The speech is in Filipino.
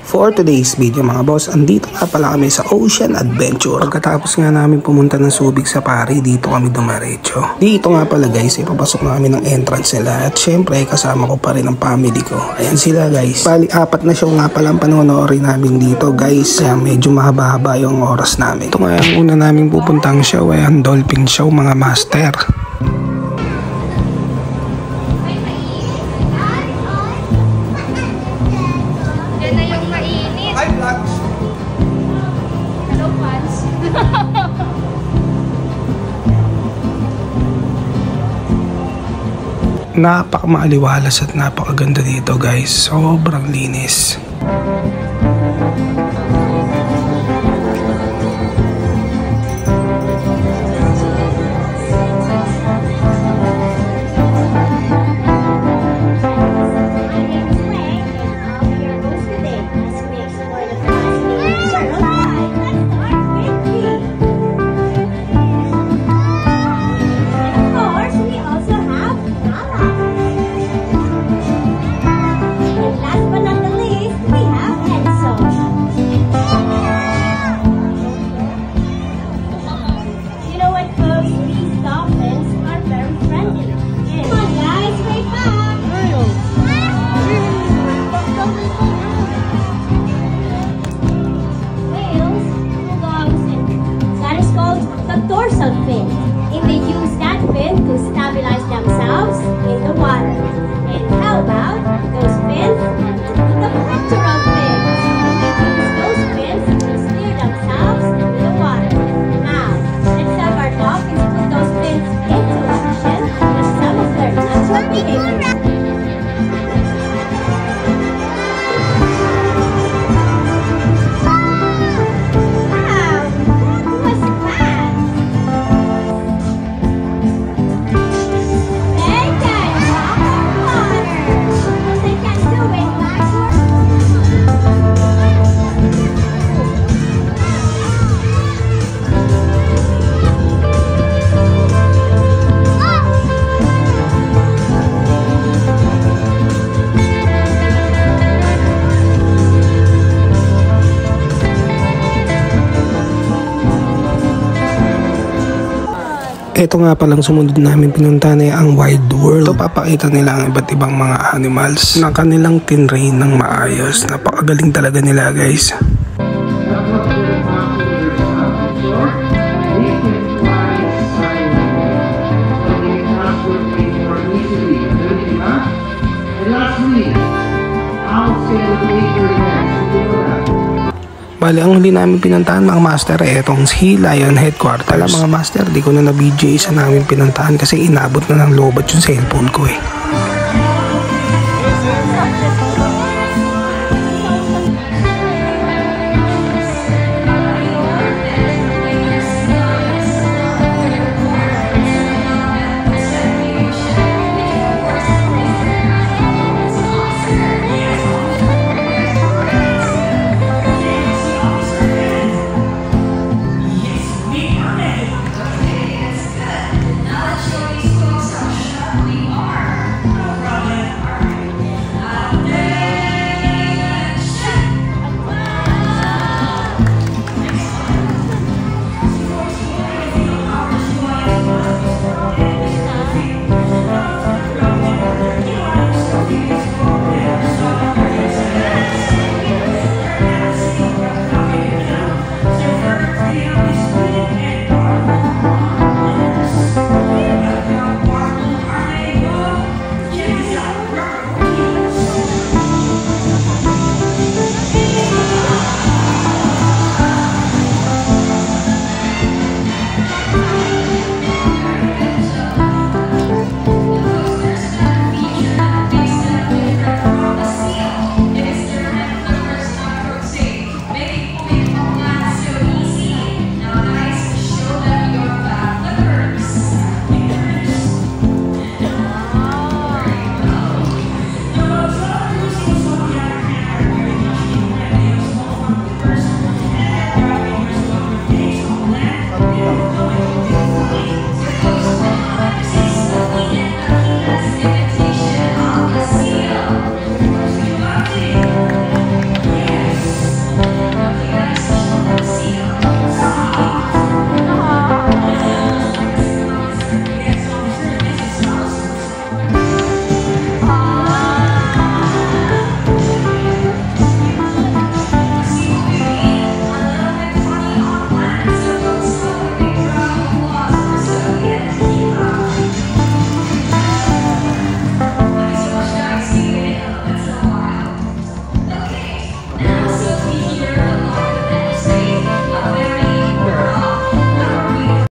For today's video mga boss, andito nga pala kami sa Ocean Adventure. Pagkatapos nga namin pumunta ng Subic Safari, dito kami dumaretso. Dito nga pala guys, ipapasok na kami ng entrance nila at syempre kasama ko pa rin ang family ko. Ayan sila guys. Bali, 4 na show nga pala ang panonoorin namin dito guys. Kaya medyo mahaba-haba yung oras namin. Ito nga yung una namin pupuntang show ay ang Dolphin Show mga master. Napakamaaliwalas at napakaganda dito guys. Sobrang linis. Dorsal fin, and they use that fin to stabilize themselves in the water. And how about those fins? The pectoral fins. They use those fins to steer themselves in the water. Now, let's have our dolphins put those fins into action with some of their natural behavior. Ito nga palang sumunod namin pinuntahan ay ang Wide World. Ito papakita nila ang iba't ibang mga animals na kanilang tinrain ng maayos. Napakagaling talaga nila guys. Bali, ang huli namin pinuntahan mga master ay itong si Lion Headquarters. Alam mga master, di ko na na-BJ sa namin pinuntahan kasi inabot na ng lobat yung cellphone ko eh.